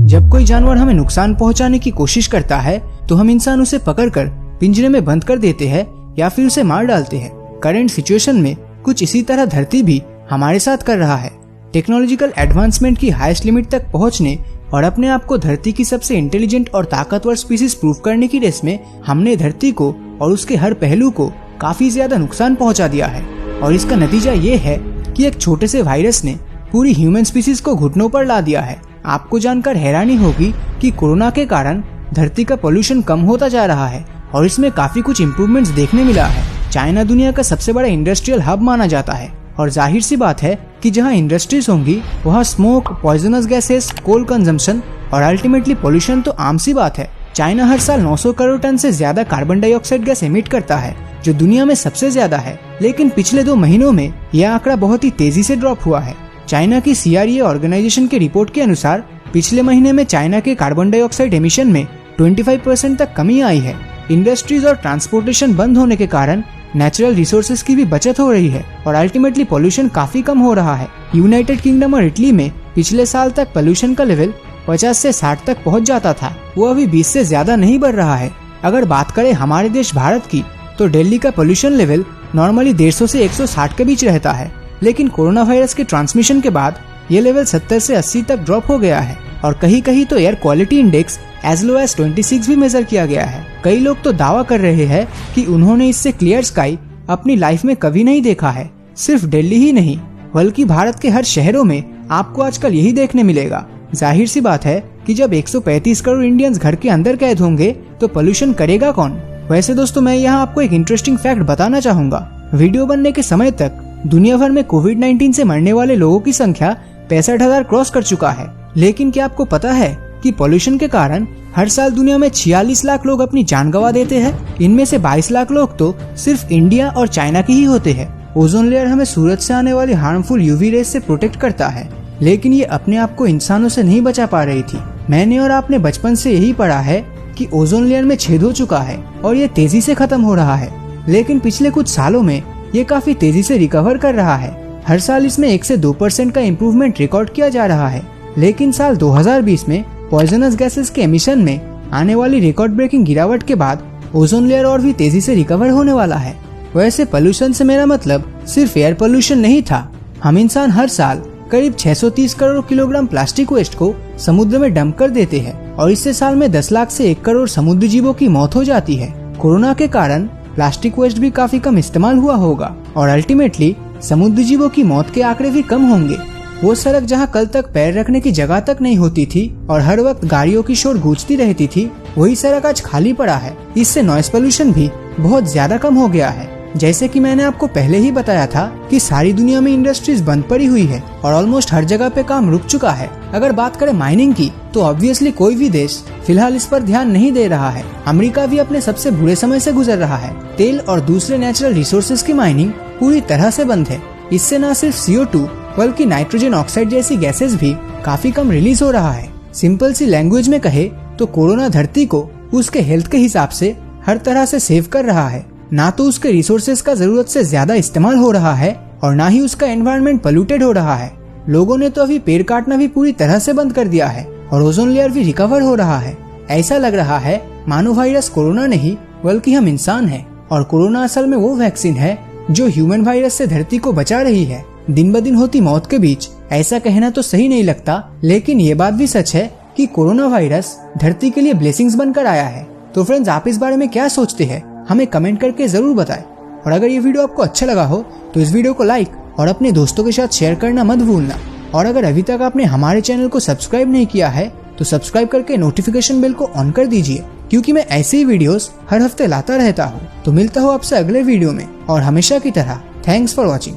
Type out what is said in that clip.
जब कोई जानवर हमें नुकसान पहुंचाने की कोशिश करता है तो हम इंसान उसे पकड़कर पिंजरे में बंद कर देते हैं या फिर उसे मार डालते हैं। करंट सिचुएशन में कुछ इसी तरह धरती भी हमारे साथ कर रहा है। टेक्नोलॉजिकल एडवांसमेंट की हाईएस्ट लिमिट तक पहुंचने और अपने आप को धरती की सबसे इंटेलिजेंट और ताकतवर स्पीसीज प्रूव करने की रेस में हमने धरती को और उसके हर पहलू को काफी ज्यादा नुकसान पहुंचा दिया है। और इसका नतीजा ये है कि एक छोटे से वायरस ने पूरी ह्यूमन स्पीसीज को घुटनों पर ला दिया है। आपको जानकर हैरानी होगी कि कोरोना के कारण धरती का पोल्यूशन कम होता जा रहा है और इसमें काफी कुछ इम्प्रूवमेंट्स देखने मिला है। चाइना दुनिया का सबसे बड़ा इंडस्ट्रियल हब माना जाता है और जाहिर सी बात है कि जहां इंडस्ट्रीज होंगी वहां स्मोक, पॉइजनस गैसेस, कोल कंजम्पशन और अल्टीमेटली पोल्यूशन तो आम सी बात है। चाइना हर साल 900 करोड़ टन से ज्यादा कार्बन डाइऑक्साइड गैस एमिट करता है जो दुनिया में सबसे ज्यादा है। लेकिन पिछले 2 महीनों में यह आंकड़ा बहुत ही तेजी से ड्रॉप हुआ है। चाइना की CREA ऑर्गेनाइजेशन की रिपोर्ट के अनुसार पिछले महीने में चाइना के कार्बन डाइऑक्साइड एमिशन में 25% तक कमी आई है। इंडस्ट्रीज और ट्रांसपोर्टेशन बंद होने के कारण नेचुरल रिसोर्सेज की भी बचत हो रही है और अल्टीमेटली पोल्यूशन काफी कम हो रहा है। यूनाइटेड किंगडम और इटली में पिछले साल तक पोल्यूशन का लेवल 50 से 60 तक पहुंच जाता था, वो अभी 20 से ज्यादा नहीं बढ़ रहा है। अगर बात करें हमारे देश भारत की तो दिल्ली का पोल्यूशन लेवल नॉर्मली 150 से 160 के बीच रहता है, लेकिन कोरोना वायरस के ट्रांसमिशन के बाद ये लेवल 70 से 80 तक ड्रॉप हो गया है और कहीं कहीं तो air quality index as low as 26 भी मेजर किया गया है। कई लोग तो दावा कर रहे हैं कि उन्होंने इससे क्लियर स्काई अपनी लाइफ में कभी नहीं देखा है। सिर्फ दिल्ली ही नहीं बल्कि भारत के हर शहरों में आपको आजकल यही देखने मिलेगा। जाहिर सी बात है कि जब 135 करोड़ इंडियंस घर के अंदर कैद होंगे तो पोल्यूशन करेगा कौन। वैसे दोस्तों मैं यहाँ आपको एक इंटरेस्टिंग फैक्ट बताना चाहूंगा। वीडियो बनने के समय तक दुनिया भर में कोविड-19 से मरने वाले लोगों की संख्या 65,000 क्रॉस कर चुका है। लेकिन क्या आपको पता है कि पोल्यूशन के कारण हर साल दुनिया में 46 लाख लोग अपनी जान गंवा देते हैं। इनमें से 22 लाख लोग तो सिर्फ इंडिया और चाइना के ही होते हैं। ओजोन लेयर हमें सूरज से आने वाली हार्मफुल यूवी रेस से प्रोटेक्ट करता है, लेकिन ये अपने आप को इंसानों से नहीं बचा पा रही थी। मैंने और आपने बचपन से यही पढ़ा है कि ओजोन लेयर में छेद हो चुका है और ये तेजी से खत्म हो रहा है, लेकिन पिछले कुछ सालों में ये काफी तेजी से रिकवर कर रहा है। हर साल इसमें 1 से 2% का इम्प्रूवमेंट रिकॉर्ड किया जा रहा है। लेकिन साल 2020 में पॉइजनस गैसेस के एमिशन में आने वाली रिकॉर्ड ब्रेकिंग गिरावट के बाद ओजोन लेयर और भी तेजी से रिकवर होने वाला है। वैसे पोल्यूशन से मेरा मतलब सिर्फ एयर पोल्यूशन नहीं था। हम इंसान हर साल करीब 630 करोड़ किलोग्राम प्लास्टिक वेस्ट को समुद्र में डंप कर देते हैं और इससे साल में 10 लाख से 1 करोड़ समुद्री जीवों की मौत हो जाती है। कोरोना के कारण प्लास्टिक वेस्ट भी काफी कम इस्तेमाल हुआ होगा और अल्टीमेटली समुद्री जीवों की मौत के आंकड़े भी कम होंगे। वो सड़क जहाँ कल तक पैर रखने की जगह तक नहीं होती थी और हर वक्त गाड़ियों की शोर गूंजती रहती थी, वही सड़क आज खाली पड़ा है। इससे नॉइस पोल्यूशन भी बहुत ज्यादा कम हो गया है। जैसे कि मैंने आपको पहले ही बताया था कि सारी दुनिया में इंडस्ट्रीज बंद पड़ी हुई है और ऑलमोस्ट हर जगह पे काम रुक चुका है। अगर बात करें माइनिंग की तो ऑब्वियसली कोई भी देश फिलहाल इस पर ध्यान नहीं दे रहा है। अमेरिका भी अपने सबसे बुरे समय से गुजर रहा है। तेल और दूसरे नेचुरल रिसोर्सेज की माइनिंग पूरी तरह से बंद है। इससे न सिर्फ CO2 बल्कि नाइट्रोजन ऑक्साइड जैसी गैसेस भी काफी कम रिलीज हो रहा है। सिंपल सी लैंग्वेज में कहे तो कोरोना धरती को उसके हेल्थ के हिसाब से हर तरह से सेव कर रहा है। ना तो उसके रिसोर्सेज का जरूरत से ज्यादा इस्तेमाल हो रहा है और ना ही उसका एनवायरनमेंट पोल्यूटेड हो रहा है। लोगों ने तो अभी पेड़ काटना भी पूरी तरह से बंद कर दिया है और ओजोन लेयर भी रिकवर हो रहा है। ऐसा लग रहा है मानो वायरस कोरोना नहीं बल्कि हम इंसान हैं और कोरोना असल में वो वैक्सीन है जो ह्यूमन वायरस से धरती को बचा रही है। दिन ब दिन होती मौत के बीच ऐसा कहना तो सही नहीं लगता, लेकिन ये बात भी सच है कि कोरोना वायरस धरती के लिए ब्लेसिंग्स बनकर आया है। तो फ्रेंड्स, आप इस बारे में क्या सोचते हैं हमें कमेंट करके जरूर बताएं। और अगर ये वीडियो आपको अच्छा लगा हो तो इस वीडियो को लाइक और अपने दोस्तों के साथ शेयर करना मत भूलना। और अगर अभी तक आपने हमारे चैनल को सब्सक्राइब नहीं किया है तो सब्सक्राइब करके नोटिफिकेशन बेल को ऑन कर दीजिए, क्योंकि मैं ऐसे ही वीडियोस हर हफ्ते लाता रहता हूँ। तो मिलता हूँ आपसे अगले वीडियो में और हमेशा की तरह थैंक्स फॉर वॉचिंग।